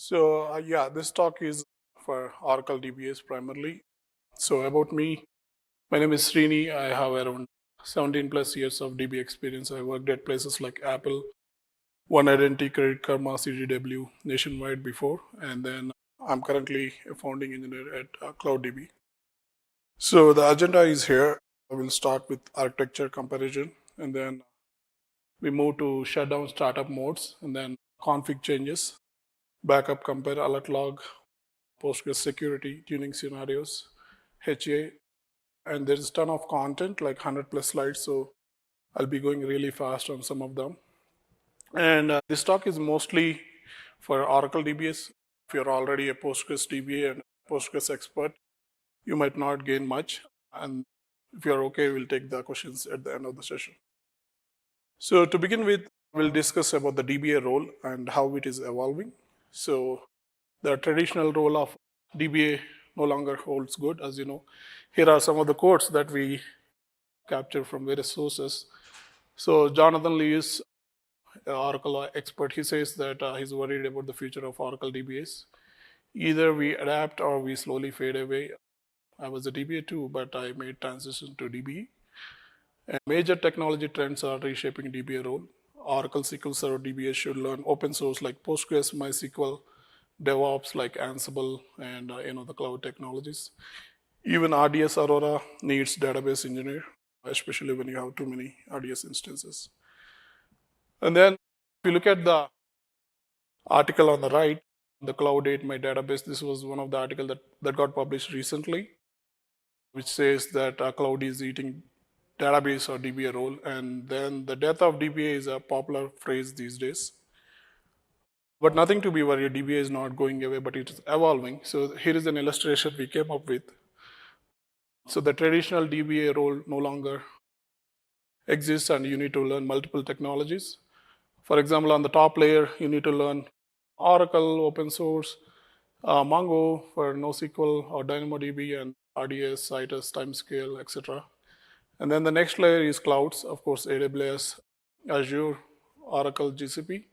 So this talk is for Oracle DBAs primarily. So about me, my name is Srini. I have around 17 plus years of DB experience. I worked at places like Apple, One Identity, Credit Karma, CDW, nationwide before, and then I'm currently a founding engineer at KloudDB. So the agenda is here. I will start with architecture comparison, and then we move to shutdown startup modes, and then config changes, backup compare, alert log, Postgres security, tuning scenarios, HA, and there's a ton of content, like 100 plus slides, so I'll be going really fast on some of them. And this talk is mostly for Oracle DBAs. If you're already a Postgres DBA and Postgres expert, you might not gain much. And if you're okay, we'll take the questions at the end of the session. So to begin with, we'll discuss about the DBA role and how it is evolving. So the traditional role of DBA no longer holds good, as you know. Here are some of the quotes that we capture from various sources. So Jonathan Lewis, Oracle expert, he says that he's worried about the future of Oracle DBAs. Either we adapt or we slowly fade away. I was a DBA too, but I made transition to DBE. And major technology trends are reshaping DBA role. Oracle SQL Server DBAs should learn open source like Postgres, MySQL, DevOps like Ansible, and the cloud technologies. Even RDS Aurora needs database engineer, especially when you have too many RDS instances. And then if you look at the article on the right, the cloud ate my database, this was one of the articles that got published recently, which says that cloud is eating database or DBA role. And then the death of DBA is a popular phrase these days. But nothing to be worried, DBA is not going away, but it is evolving. So here is an illustration we came up with. So the traditional DBA role no longer exists and you need to learn multiple technologies. For example, on the top layer, you need to learn Oracle, open source, Mongo for NoSQL or DynamoDB and RDS, Citus, Timescale, etc. And then the next layer is clouds, of course, AWS, Azure, Oracle, GCP.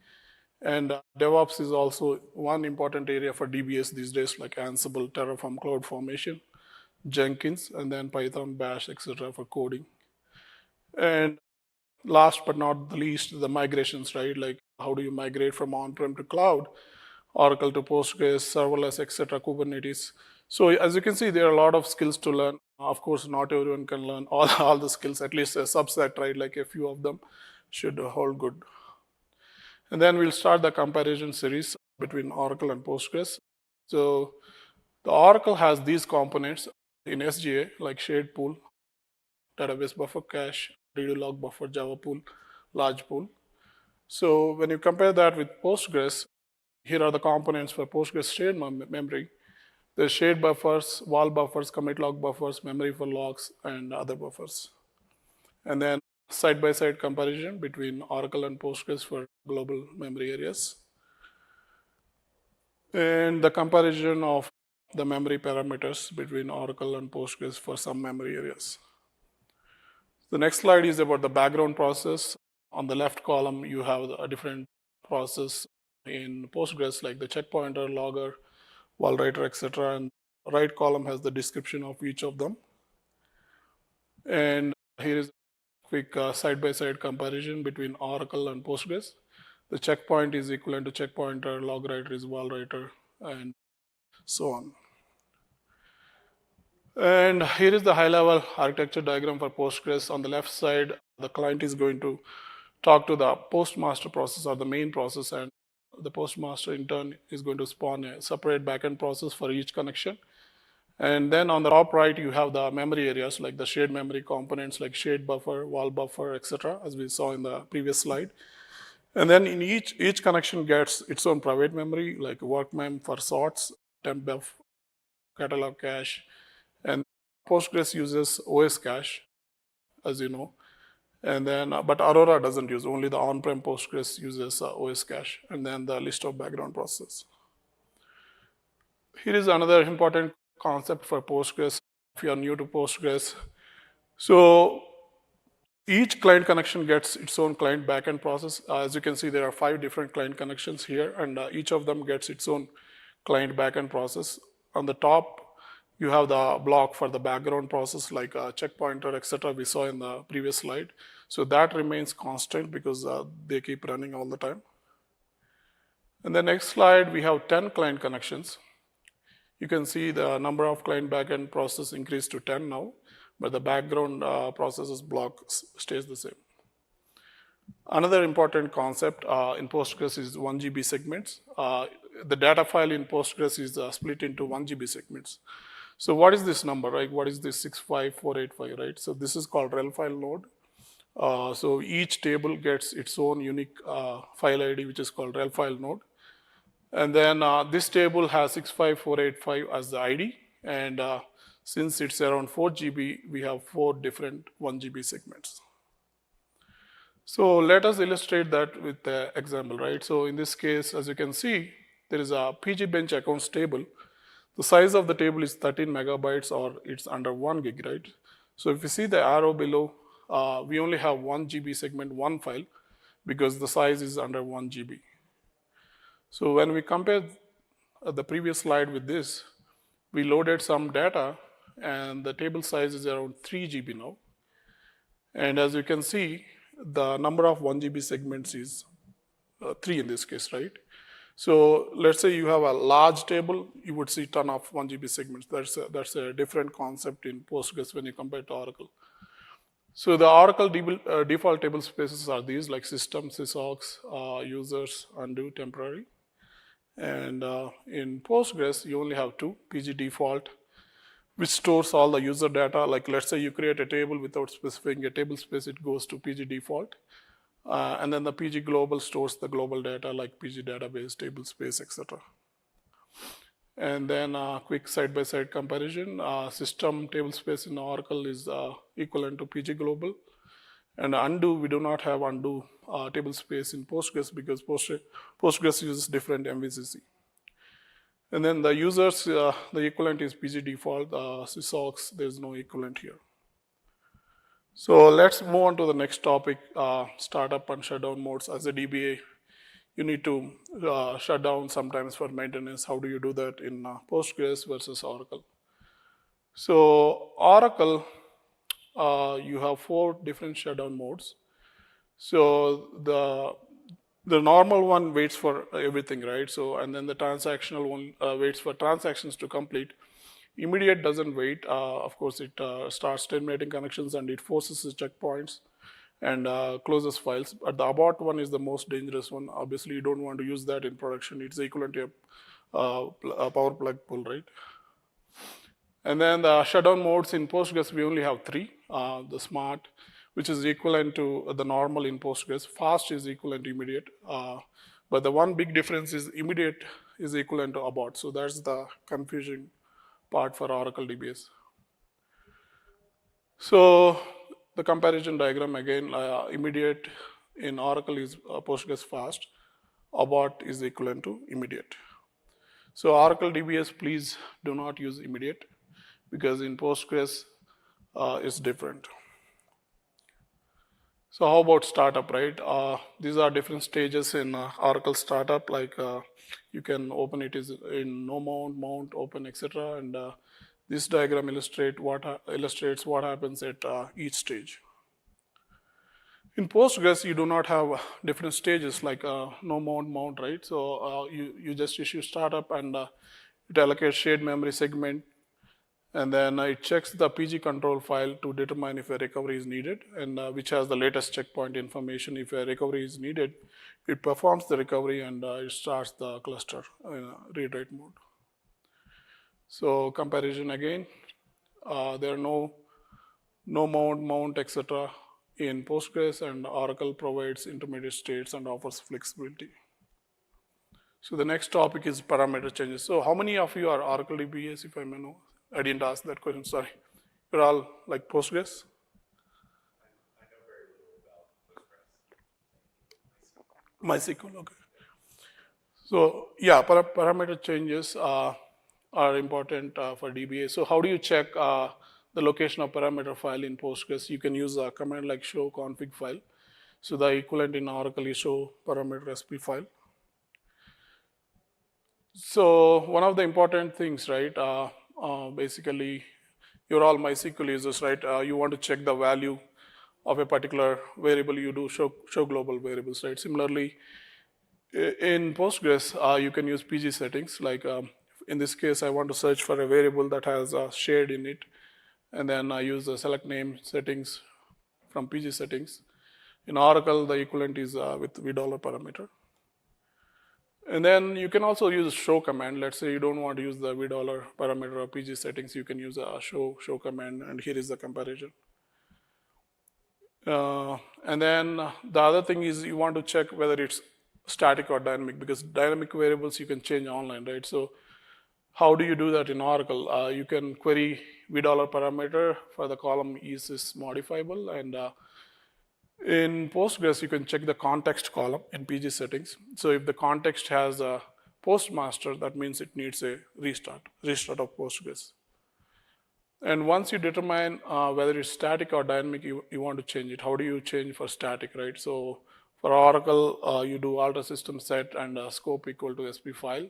And DevOps is also one important area for DBAs these days, like Ansible, Terraform, CloudFormation, Jenkins, and then Python, Bash, etc. for coding. And last but not the least, the migrations, right? Like how do you migrate from on-prem to cloud, Oracle to Postgres, serverless, etc., Kubernetes. So as you can see, there are a lot of skills to learn. Of course, not everyone can learn all the skills, at least a subset, right? Like a few of them should hold good. And then we'll start the comparison series between Oracle and Postgres. So the Oracle has these components in SGA, like shared pool, database buffer cache, redo log buffer, Java pool, large pool. So when you compare that with Postgres, here are the components for Postgres shared memory. There's shared buffers, wall buffers, commit log buffers, memory for logs, and other buffers. And then side-by-side comparison between Oracle and Postgres for global memory areas. And the comparison of the memory parameters between Oracle and Postgres for some memory areas. The next slide is about the background process. On the left column, you have a different process in Postgres, like the checkpointer, logger, wall writer, etc. And right column has the description of each of them. And here is a quick side-by-side comparison between Oracle and Postgres. The checkpoint is equivalent to checkpointer, log writer is wall writer, and so on. And here is the high-level architecture diagram for Postgres. On the left side, the client is going to talk to the postmaster process or the main process, and the postmaster in turn is going to spawn a separate backend process for each connection. And then on the top right, you have the memory areas, like the shared memory components, like shared buffer, wall buffer, etc., as we saw in the previous slide. And then in each connection gets its own private memory, like workmem for sorts, temp def, catalog cache, and Postgres uses OS cache, as you know. And then, but Aurora doesn't use, only the on-prem Postgres uses OS cache, and then the list of background processes. Here is another important concept for Postgres, if you are new to Postgres. So Each client connection gets its own client backend process. As you can see, there are 5 different client connections here, and each of them gets its own client backend process. On the top, you have the block for the background process like a check pointer, etc. we saw in the previous slide. So that remains constant because they keep running all the time. In the next slide, we have 10 client connections. You can see the number of client backend process increased to 10 now, but the background processes block stays the same. Another important concept in Postgres is 1 GB segments. The data file in Postgres is split into 1 GB segments. So what is this number, right? What is this 65485, right? So this is called rel file node. So each table gets its own unique file ID, which is called rel file node. And then this table has 65485 as the ID. And since it's around 4 GB, we have 4 different 1 GB segments. So let us illustrate that with the example, right? So in this case, as you can see, there is a PG bench accounts table. The size of the table is 13 megabytes or it's under 1 gig, right? So if you see the arrow below, we only have 1 GB segment, one file, because the size is under 1 GB. So when we compare the previous slide with this, we loaded some data and the table size is around 3 GB now. And as you can see, the number of 1 GB segments is 3 in this case, right? So let's say you have a large table, you would see ton of 1 GB segments. That's a different concept in Postgres when you compare to Oracle. So the Oracle default table spaces are these, like system, sysocs, users, undo, temporary. And in Postgres, you only have 2, PG default, which stores all the user data. Like let's say you create a table without specifying a table space, it goes to PG default. And then the PG global stores the global data like PG database, table space, etc. And then quick side-by-side comparison. System table space in Oracle is equivalent to PG global. And undo, we do not have undo table space in Postgres because Postgres uses different MVCC. And then the users, the equivalent is PG default, sysocs, there's no equivalent here. So let's move on to the next topic, startup and shutdown modes. As a DBA, you need to shut down sometimes for maintenance. How do you do that in Postgres versus Oracle? So Oracle, you have 4 different shutdown modes. So the normal one waits for everything, right? So, and then the transactional one waits for transactions to complete. Immediate doesn't wait. Of course, it starts terminating connections and it forces the checkpoints and closes files. But the abort one is the most dangerous one. Obviously, you don't want to use that in production. It's equivalent to a power plug pull, right? And then the shutdown modes in Postgres, we only have 3. The smart, which is equivalent to the normal in Postgres. Fast is equivalent to immediate. But the one big difference is immediate is equivalent to abort. So that's the confusing part for Oracle DBAs. So the comparison diagram again, immediate in Oracle is Postgres fast. Abort is equivalent to immediate. So Oracle DBAs, please do not use immediate because in Postgres it's different. So how about startup, right? These are different stages in Oracle startup, like you can open it in no mount, mount, open, etc. And this diagram illustrates what happens at each stage. In Postgres, you do not have different stages like no mount, mount, right? So you just issue startup and it allocates shared memory segment. And then it checks the PG control file to determine if a recovery is needed and which has the latest checkpoint information. If a recovery is needed, it performs the recovery and it starts the cluster in read-write mode. So comparison again, there are no mount, etc. in Postgres, and Oracle provides intermediate states and offers flexibility. So the next topic is parameter changes. So how many of you are Oracle DBAs, if I may know? I didn't ask that question, sorry. You're all like Postgres? I know very little about Postgres. MySQL, okay. So yeah, parameter changes are important for DBA. So how do you check the location of parameter file in Postgres, you can use a command like show config file. So the equivalent in Oracle is show parameter SP file. So one of the important things, right? Basically, you're all MySQL users, right? You want to check the value of a particular variable. You do show global variables, right? Similarly, in Postgres, you can use PG settings. Like in this case, I want to search for a variable that has a shade in it, and then I use the select name settings from PG settings. In Oracle, the equivalent is with $v parameter. And then you can also use show command. Let's say you don't want to use the $v parameter or PG settings, you can use a show command, and here is the comparison. And then the other thing is you want to check whether it's static or dynamic, because dynamic variables you can change online, right? So how do you do that in Oracle? You can query $v parameter for the column is modifiable, and in Postgres, you can check the context column in PG settings. So if the context has a postmaster, that means it needs a restart of Postgres. And once you determine whether it's static or dynamic, you want to change it. How do you change for static, right? So for Oracle, you do alter system set and scope equal to SP file,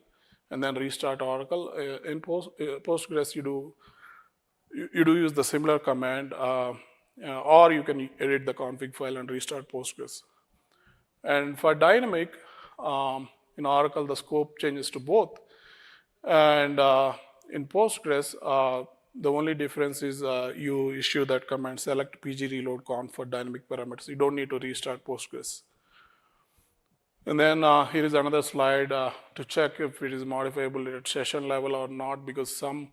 and then restart Oracle. In Postgres, you do use the similar command, or you can edit the config file and restart Postgres. And for dynamic, in Oracle, the scope changes to both. And in Postgres, the only difference is you issue that command select pg reload conf for dynamic parameters. You don't need to restart Postgres. And then here is another slide to check if it is modifiable at session level or not, because some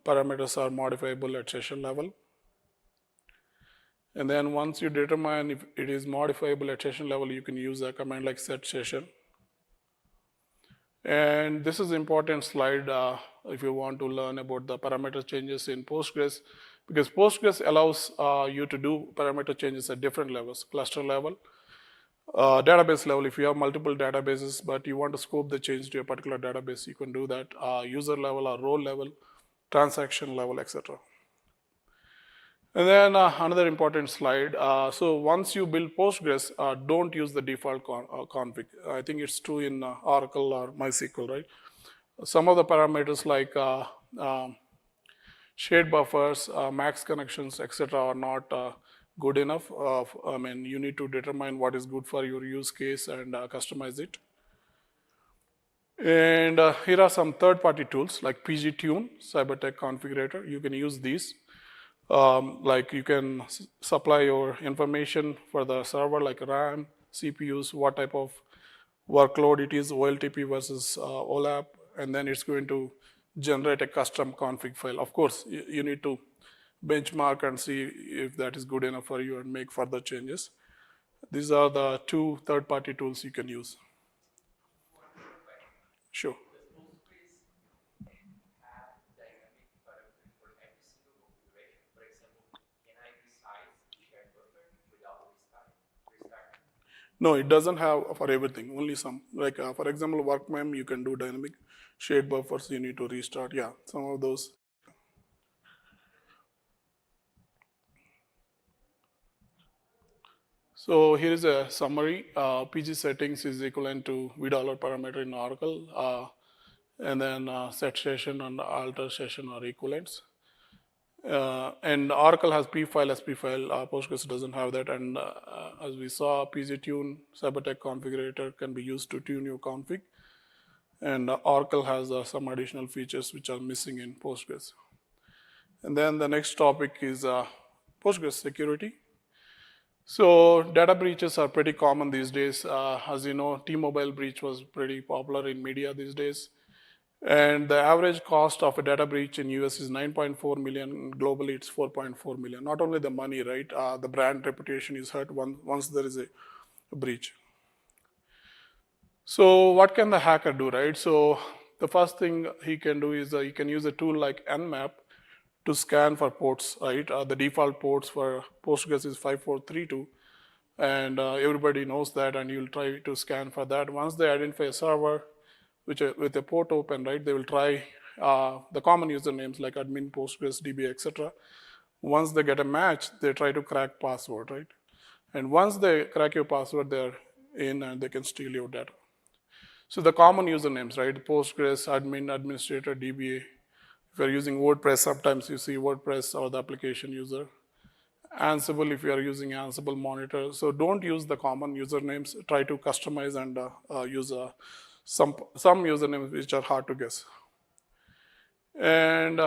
parameters are modifiable at session level. And then once you determine if it is modifiable at session level, you can use a command like set session. And this is an important slide if you want to learn about the parameter changes in Postgres, because Postgres allows you to do parameter changes at different levels: cluster level, database level. If you have multiple databases but you want to scope the change to a particular database, you can do that. User level or role level, transaction level, etc. And then another important slide. So once you build Postgres, don't use the default config. I think it's true in Oracle or MySQL, right? Some of the parameters like shared buffers, max connections, etc. are not good enough. I mean, you need to determine what is good for your use case and customize it. And here are some third-party tools like pgtune, Cybertech Configurator. You can use these. Like you can supply your information for the server, like RAM, CPUs, what type of workload it is, OLTP versus OLAP, and then it's going to generate a custom config file. Of course, you need to benchmark and see if that is good enough for you and make further changes. These are the two third-party tools you can use. Sure. No, it doesn't have for everything, only some. Like for example, workmem, you can do dynamic. Shared buffers, you need to restart. Yeah, some of those. So here is a summary. PG settings is equivalent to $v parameter in Oracle. And then set session and alter session are equivalents. And Oracle has P file, SP file. Postgres doesn't have that. And as we saw, pgtune, Cybertech Configurator can be used to tune your config. And Oracle has some additional features which are missing in Postgres. And then the next topic is Postgres security. So data breaches are pretty common these days. As you know, T-Mobile breach was pretty popular in media these days. And the average cost of a data breach in US is 9.4 million. Globally, it's 4.4 million. Not only the money, right? The brand reputation is hurt once there is a breach. So what can the hacker do, right? So the first thing he can do is he can use a tool like Nmap to scan for ports, right? The default ports for Postgres is 5432. And everybody knows that, and you'll try to scan for that. Once they identify a server with a port open, right, they will try the common usernames like admin, Postgres, DBA, etc. Once they get a match, they try to crack password, right? And once they crack your password, they're in and they can steal your data. So the common usernames, right? Postgres, admin, administrator, DBA. If you're using WordPress, sometimes you see WordPress or the application user. Ansible, if you are using Ansible monitor. So don't use the common usernames. Try to customize and use some usernames which are hard to guess. And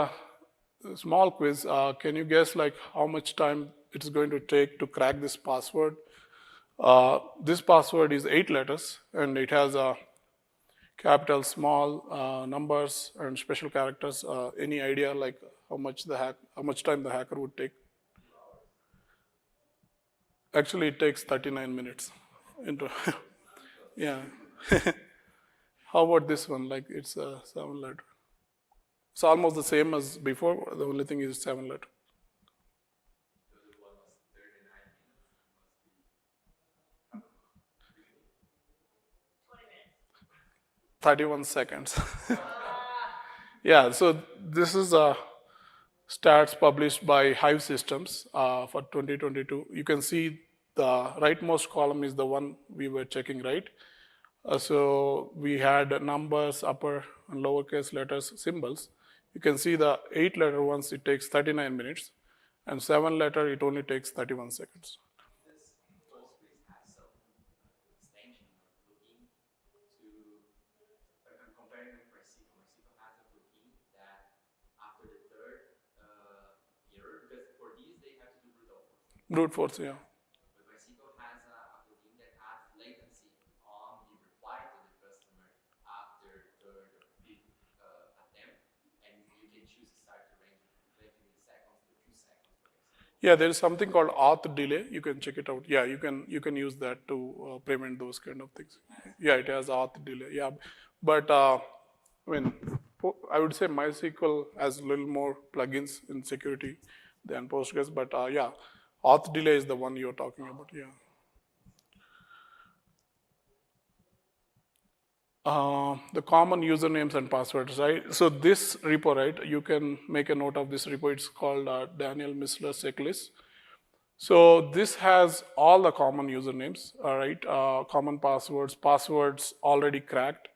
small quiz. Can you guess like how much time it's going to take to crack this password? This password is 8 letters and it has capital, small, numbers, and special characters. Any idea like how much time the hacker would take? Actually, it takes 39 minutes. Yeah. How about this one? Like it's a 7 letter. It's almost the same as before. The only thing is 7 letter. 31 seconds. Yeah, so this is stats published by Hive Systems for 2022. You can see the rightmost column is the one we were checking, right? So we had numbers, upper and lowercase letters, symbols. You can see the 8 letter ones, it takes 39 minutes, and 7 letter, it only takes 31 seconds. Does Postgres have some extension or plugin to, I'm comparing with MySQL. MySQL has a plugin that after the third error, because for these they have to do brute force. Brute force, yeah. But MySQL has a plugin that adds latency on the reply to the customer after third or fifth attempt, and you can choose to start to range from 20 milliseconds to 2 seconds, for example. Yeah, there is something called auth delay. You can check it out. Yeah, you can use that to prevent those kind of things. Yeah, it has auth delay. Yeah, but I mean, I would say MySQL has a little more plugins in security than Postgres. But yeah, auth delay is the one you're talking about. Yeah. The common usernames and passwords, right? So this repo, right, you can make a note of this repo. It's called Daniel Missler checklist. So this has all the common usernames, all right, common passwords, passwords already cracked,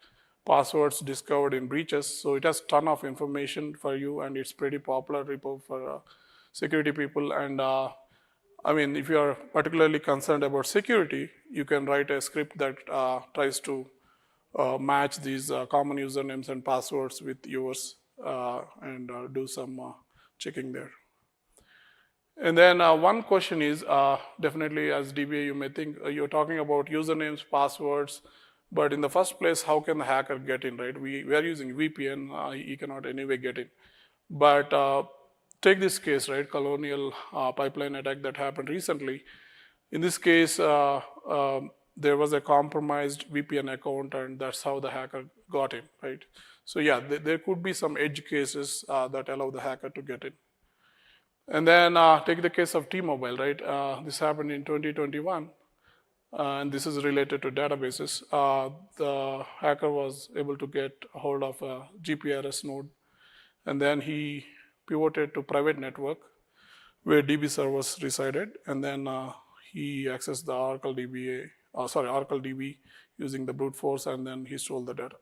passwords discovered in breaches. So it has ton of information for you, and it's pretty popular repo for security people. And I mean, if you are particularly concerned about security, you can write a script that tries to match these common usernames and passwords with yours and do some checking there. And then one question is, definitely as DBA, you may think you're talking about usernames, passwords, but in the first place, how can the hacker get in, right? We are using VPN, he cannot anyway get in. But take this case, right, Colonial pipeline attack that happened recently. In this case, there was a compromised VPN account, and that's how the hacker got in, right? So yeah, there could be some edge cases that allow the hacker to get in. And then take the case of T-Mobile, right? This happened in 2021, and this is related to databases. The hacker was able to get a hold of a GPRS node, and then he pivoted to private network where DB servers resided, and then he accessed the Oracle DB using the brute force, and then he stole the data.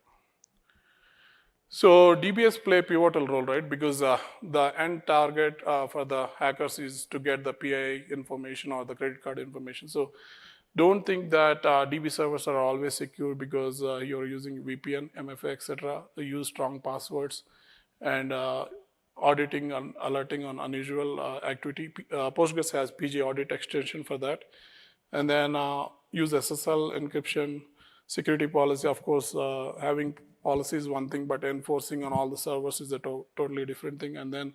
So DBAs play a pivotal role, right? Because the end target for the hackers is to get the PII information or the credit card information. So don't think that DB servers are always secure because you're using VPN, MFA, etc. Use strong passwords and auditing and alerting on unusual activity. Postgres has PG audit extension for that. And then use SSL encryption, security policy. Of course, having policy is one thing, but enforcing on all the servers is a totally different thing. And then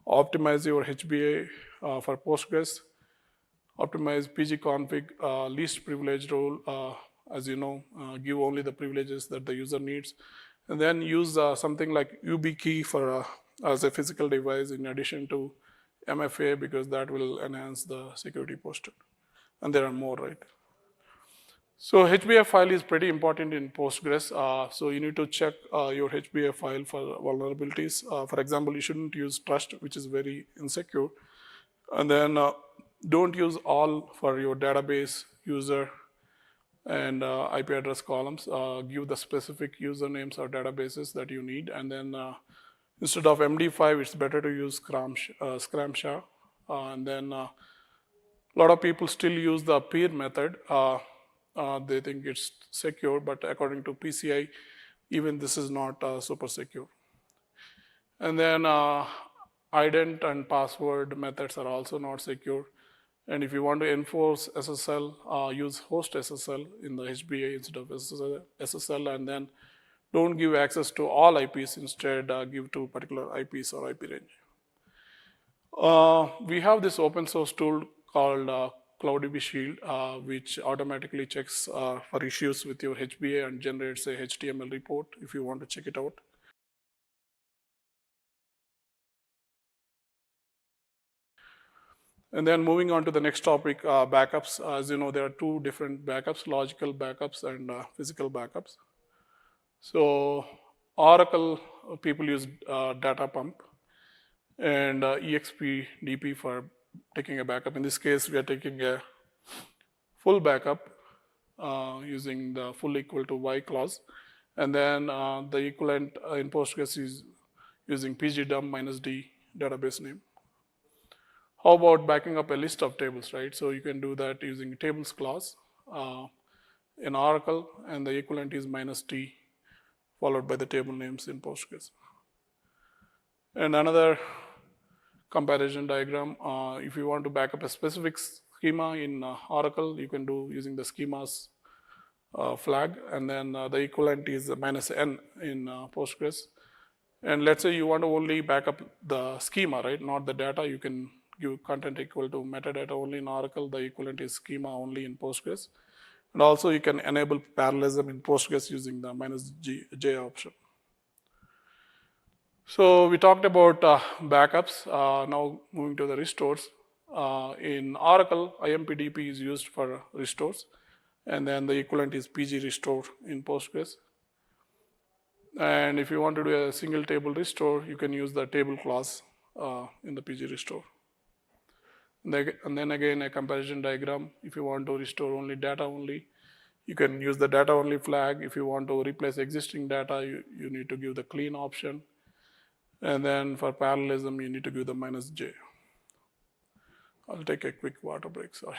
optimize your HBA for Postgres. Optimize PG config, least privilege role, as you know, give only the privileges that the user needs. And then use something like YubiKey for as a physical device in addition to MFA, because that will enhance the security posture. And there are more, right? So HBA file is pretty important in Postgres. So you need to check your HBA file for vulnerabilities. For example, you shouldn't use trust, which is very insecure. And then don't use all for your database user and IP address columns. Give the specific usernames or databases that you need. And then instead of MD5, it's better to use Scram-SHA. And then a lot of people still use the peer method. They think it's secure, but according to PCI, even this is not super secure. And then ident and password methods are also not secure. And if you want to enforce SSL, use host SSL in the HBA instead of SSL, and then don't give access to all IPs. Instead, give to particular IPs or IP range. We have this open source tool called KloudDB Shield, which automatically checks for issues with your HBA and generates a HTML report if you want to check it out. And then moving on to the next topic, backups. As you know, there are two different backups, logical backups and physical backups. So Oracle, people use data pump and EXPDP for taking a backup. In this case, we are taking a full backup using the full equal to Y clause. And then the equivalent in Postgres is using pgdump minus D database name. How about backing up a list of tables, right? So you can do that using tables clause in Oracle, and the equivalent is minus T followed by the table names in Postgres. And another comparison diagram, if you want to back up a specific schema in Oracle, you can do using the schemas flag, and then the equivalent is minus N in Postgres. And let's say you want to only back up the schema, right? Not the data. You can give content equal to metadata only in Oracle. The equivalent is schema only in Postgres. And also you can enable parallelism in Postgres using the minus J option. So we talked about backups. Now moving to the restores. In Oracle, IMPDP is used for restores. And then the equivalent is PG restore in Postgres. And if you want to do a single table restore, you can use the table clause in the PG restore. And then again, a comparison diagram. If you want to restore only data only, you can use the data only flag. If you want to replace existing data, you need to give the clean option. And then for parallelism, you need to give the minus J. I'll take a quick water break, sorry.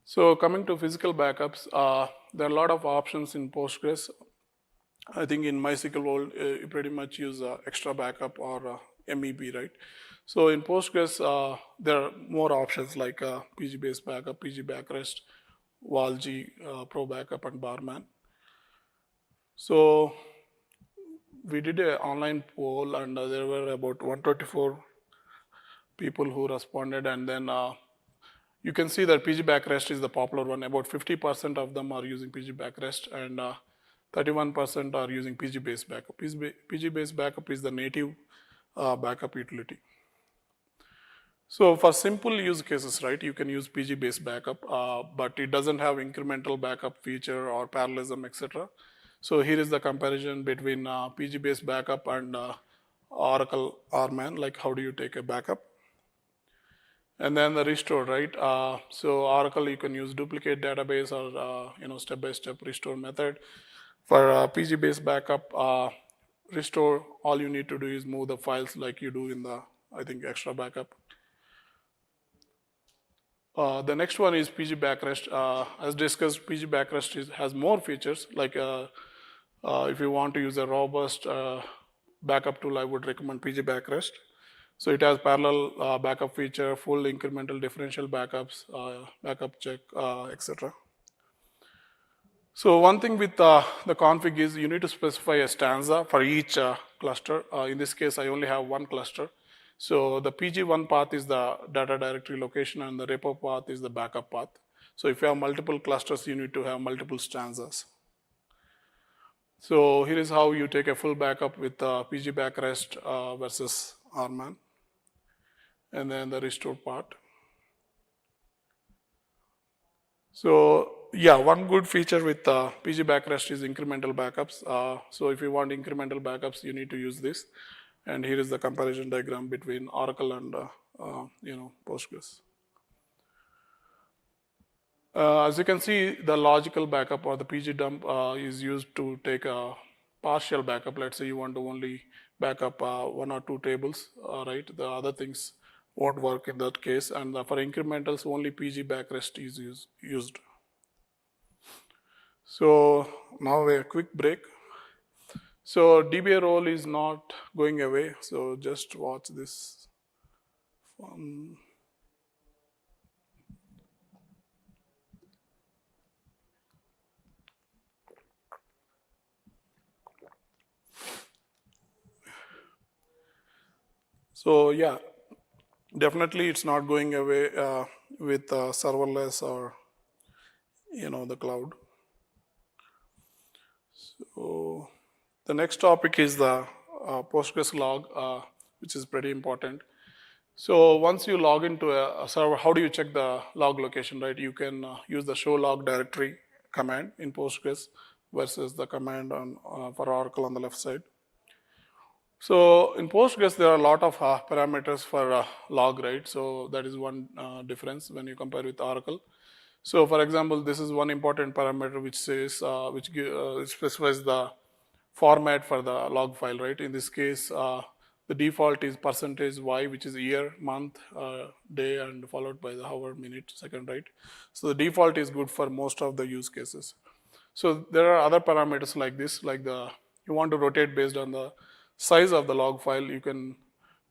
So coming to physical backups, there are a lot of options in Postgres. I think in MySQL world, you pretty much use extra backup or MEB, right? So in Postgres, there are more options like PG-based backup, PG backrest, WALG, Pro Backup, and Barman. So we did an online poll, and there were about 124 people who responded, and then you can see that PG backrest is the popular one. About 50% of them are using PG backrest, and 31% are using PG-based backup. PG-based backup is the native backup utility. So for simple use cases, right, you can use PG-based backup, but it doesn't have incremental backup feature or parallelism, etc. So here is the comparison between PG-based backup and Oracle RMAN, like how do you take a backup. And then the restore, right? So Oracle, you can use duplicate database or step-by-step restore method. For PG-based backup, restore, all you need to do is move the files like you do in the, I think, extra backup. The next one is PG backrest. As discussed, PG backrest has more features. Like if you want to use a robust backup tool, I would recommend PG backrest. So it has parallel backup feature, full incremental differential backups, backup check, etc. So one thing with the config is you need to specify a stanza for each cluster. In this case, I only have one cluster. So the PG1 path is the data directory location, and the repo path is the backup path. So if you have multiple clusters, you need to have multiple stanzas. So here is how you take a full backup with PG backrest versus RMAN. and then the restore part. So yeah, one good feature with PG backrest is incremental backups. So if you want incremental backups, you need to use this. And here is the comparison diagram between Oracle and Postgres. As you can see, the logical backup or the PG dump is used to take a partial backup. Let's say you want to only backup one or two tables, right? The other things won't work in that case. And for incrementals, only PG backrest is used. So now a quick break. So DBA role is not going away. So just watch this. So yeah, definitely it's not going away with serverless or the cloud. So the next topic is the Postgres log, which is pretty important. So once you log into a server, how do you check the log location, right? You can use the show log directory command in Postgres versus the command for Oracle on the left side. So in Postgres, there are a lot of parameters for log, right? So that is one difference when you compare with Oracle. So for example, this is one important parameter which says, which specifies the format for the log file, right? In this case, the default is %y, which is year, month, day, and followed by the hour, minute, second, right? So the default is good for most of the use cases. So there are other parameters like this, like you want to rotate based on the size of the log file, you can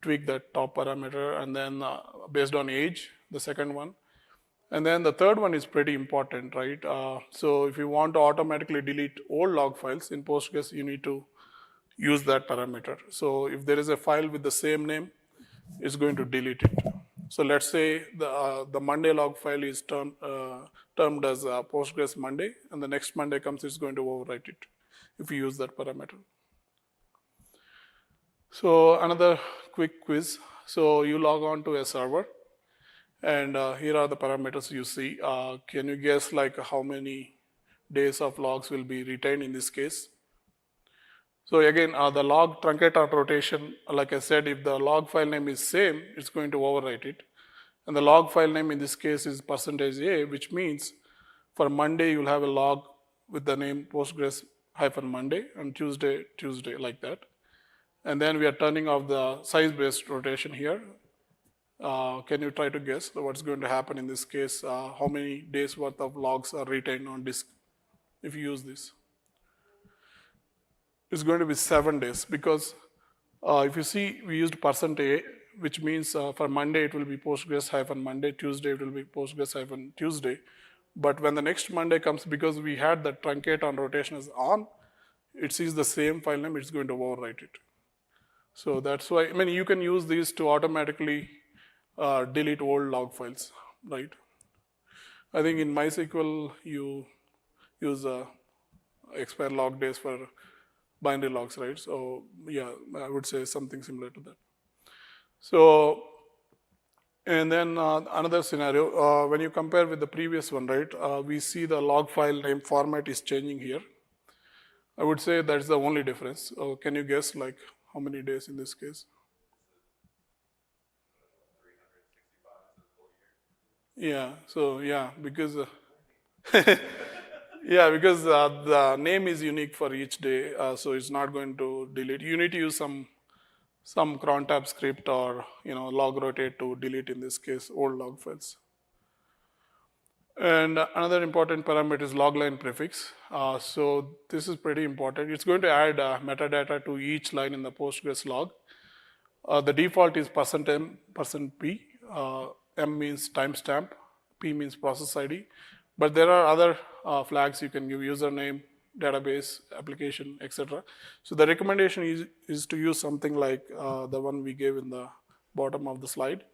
tweak that top parameter, and then based on age, the second one. And then the third one is pretty important, right? So if you want to automatically delete old log files in Postgres, you need to use that parameter. So if there is a file with the same name, it's going to delete it. So let's say the Monday log file is termed as Postgres Monday, and the next Monday comes, it's going to overwrite it if you use that parameter. So another quick quiz. So you log on to a server, and here are the parameters you see. Can you guess like how many days of logs will be retained in this case? So again, the log truncate or rotation, like I said, if the log file name is same, it's going to overwrite it. And the log file name in this case is %a, which means for Monday, you'll have a log with the name Postgres-Monday, and Tuesday, like that. And then we are turning off the size-based rotation here. Can you try to guess what's going to happen in this case? How many days worth of logs are retained on disk if you use this? It's going to be 7 days, because if you see, we used %a, which means for Monday it will be Postgres-Monday, Tuesday it will be Postgres-Tuesday. But when the next Monday comes, because we had the truncate on rotation is on, it sees the same file name, it's going to overwrite it. So that's why, you can use these to automatically delete old log files, right? I think in MySQL, you use expire log days for binary logs, right? So yeah, I would say something similar to that. So, and then another scenario, when you compare with the previous one, right, we see the log file name format is changing here. I would say that's the only difference. Can you guess like how many days in this case? 365 is a full year. Yeah, so yeah, because yeah, because the name is unique for each day, so it's not going to delete. You need to use some cron tab script or log rotate to delete, in this case, old log files. And another important parameter is logline prefix. So this is pretty important. It's going to add metadata to each line in the Postgres log. The default is %m, %p. M means timestamp, P means process ID. But there are other flags you can give: username, database, application, etc. So the recommendation is to use something like the one we gave in the bottom of the slide.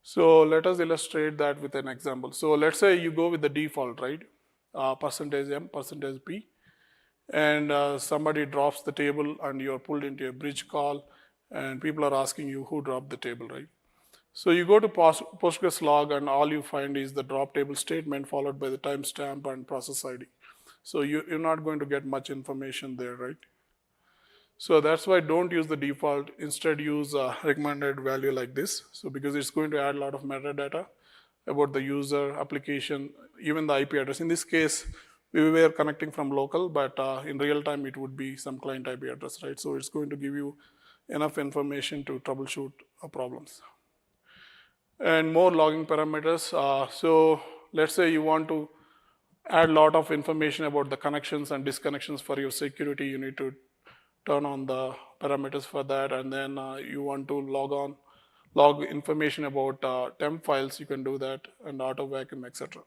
So let us illustrate that with an example. So let's say you go with the default, right? %m, %p, and somebody drops the table and you're pulled into a bridge call and people are asking you who dropped the table, right? So you go to Postgres log and all you find is the drop table statement followed by the timestamp and process ID. So you're not going to get much information there, right? So that's why don't use the default. Instead use a recommended value like this. So because it's going to add a lot of metadata about the user, application, even the IP address. In this case, we were connecting from local, but in real time it would be some client IP address, right? So it's going to give you enough information to troubleshoot problems. And more logging parameters. So let's say you want to add a lot of information about the connections and disconnections for your security. You need to turn on the parameters for that, and then you want to log information about temp files. You can do that, and auto vacuum, etc.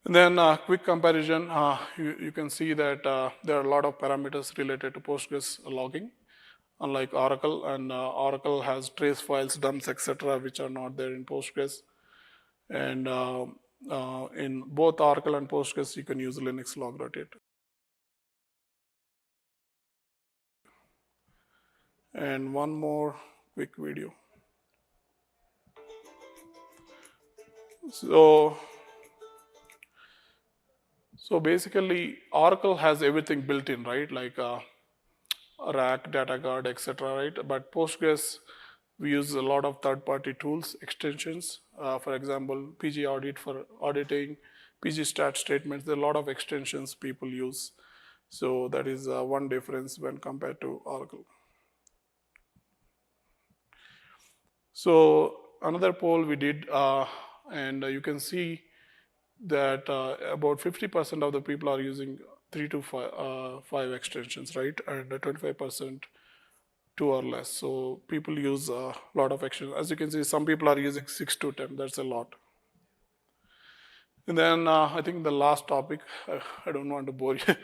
And then quick comparison. You can see that there are a lot of parameters related to Postgres logging, unlike Oracle, and Oracle has trace files, dumps, etc., which are not there in Postgres. And in both Oracle and Postgres, you can use Linux log rotate. And one more quick video. So basically, Oracle has everything built in, right? Like rack, data guard, etc., right? But Postgres, we use a lot of third-party tools, extensions. For example, PG audit for auditing, PG stat statements. There are a lot of extensions people use. So that is one difference when compared to Oracle. So another poll we did, and you can see that about 50% of the people are using 3 to 5 extensions, right? And 25% 2 or less. So people use a lot of extensions. As you can see, some people are using 6 to 10. That's a lot. And then I think the last topic, I don't want to bore you.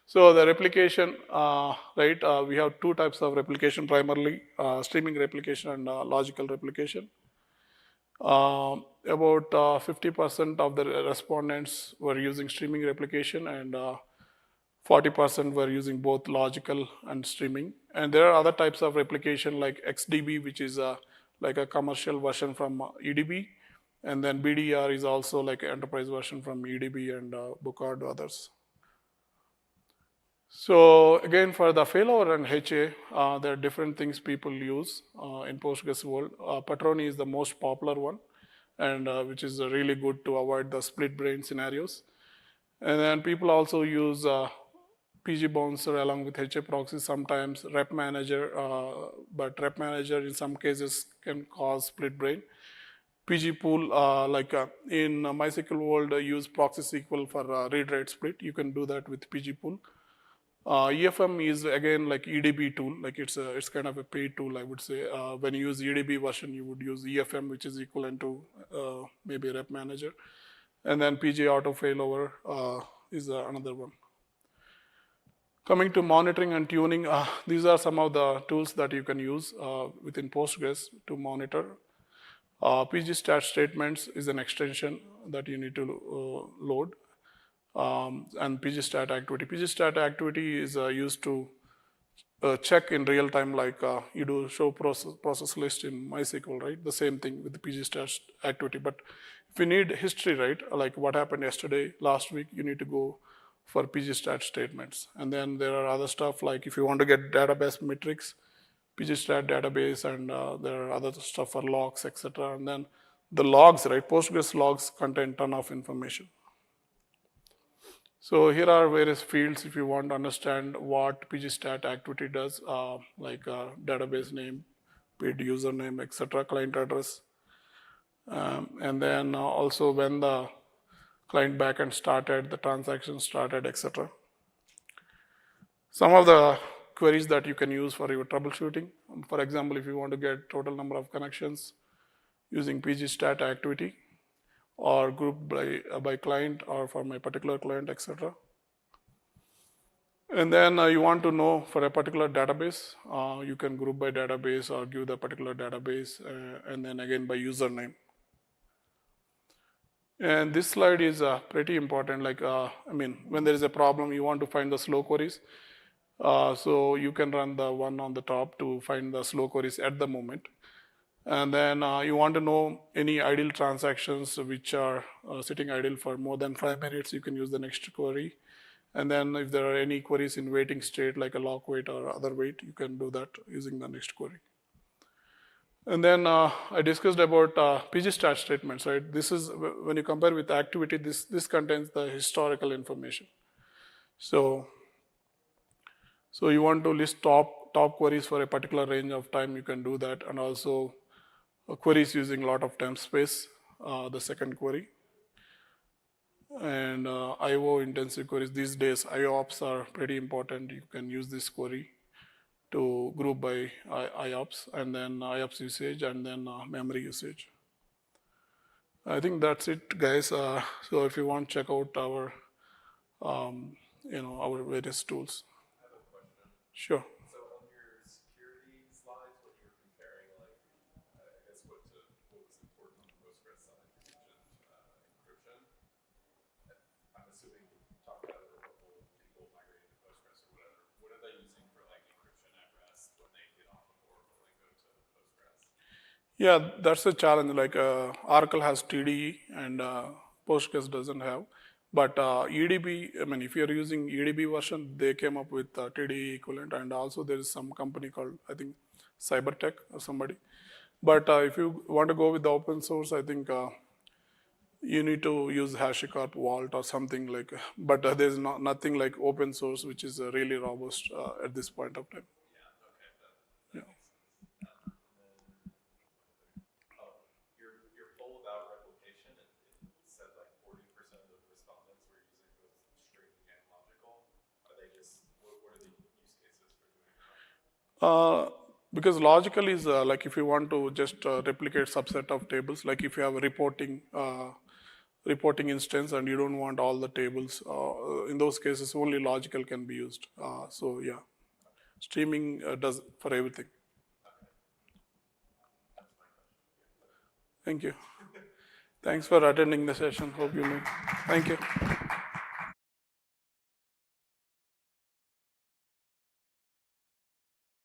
So the replication, right? We have two types of replication primarily, streaming replication and logical replication. About 50% of the respondents were using streaming replication, and 40% were using both logical and streaming. And there are other types of replication like XDB, which is like a commercial version from EDB. And then BDR is also like an enterprise version from EDB and Bookhard others. So again, for the failover and HA, there are different things people use in Postgres world. Percona is the most popular one, and which is really good to avoid the split brain scenarios. And then people also use PG bouncer along with HA proxy, sometimes rep manager, but rep manager in some cases can cause split brain. PG pool, like in MySQL world, use proxy SQL for read write split. You can do that with PG pool. EFM is again like EDB tool, like it's kind of a paid tool, I would say. When you use EDB version, you would use EFM, which is equivalent to maybe rep manager. And then PG auto failover is another one. Coming to monitoring and tuning, these are some of the tools that you can use within Postgres to monitor. PG stat statements is an extension that you need to load. And PG stat activity. PG stat activity is used to check in real time, like you do show process list in MySQL, right? The same thing with the PG stat activity. But if you need history, right, like what happened yesterday, last week, you need to go for PG stat statements. And then there are other stuff like if you want to get database metrics, PG stat database, and there are other stuff for logs, etc. And then the logs, right? Postgres logs contain ton of information. So here are various fields if you want to understand what pgstat activity does, like database name, paid username, etc., client address, and then also when the client backend started, the transaction started, etc. Some of the queries that you can use for your troubleshooting. For example, if you want to get total number of connections using pgstat activity, or grouped by client or for my particular client, etc. And then you want to know for a particular database, you can group by database or give the particular database, and then again by username. And this slide is pretty important. Like, when there is a problem, you want to find the slow queries. So you can run the one on the top to find the slow queries at the moment. And then you want to know any idle transactions which are sitting idle for more than 5 minutes, you can use the next query. And then if there are any queries in waiting state, like a lock wait or other wait, you can do that using the next query. And then I discussed about pgstat statements, right? This is when you compare with activity, this contains the historical information. So you want to list top queries for a particular range of time, you can do that, and also queries using a lot of temp space, the second query. And IO intensive queries. These days, IO ops are pretty important. You can use this query to group by IOPS, and then IOPS usage, and then memory usage. I think that's it, guys. So if you want, check out our, our various tools. I have a question. Sure. So on your security slides, when you were comparing, like, I guess what was important on the Postgres side, you mentioned encryption. I'm assuming you talked about it a couple people migrating to Postgres or whatever. What are they using for like encryption at rest when they get off of Oracle and go to Postgres? Yeah, that's a challenge. Like Oracle has TDE and Postgres doesn't have. But EDB, I mean, if you're using EDB version, they came up with TDE equivalent, and also there is some company called, I think, Cybertech or somebody. But if you want to go with the open source, I think you need to use HashiCorp Vault or something like. But there's nothing like open source which is really robust at this point of time. Yeah, okay, that Yeah. makes sense. Your poll about replication, it said like 40% of the respondents were using both streaming and logical. Are they just, what are the use cases for doing that? Because logical is like if you want to just replicate subset of tables, like if you have a reporting instance and you don't want all the tables, in those cases only logical can be used. So yeah, streaming does for everything. Thank you. Thanks for attending the session. Hope you know. Thank you.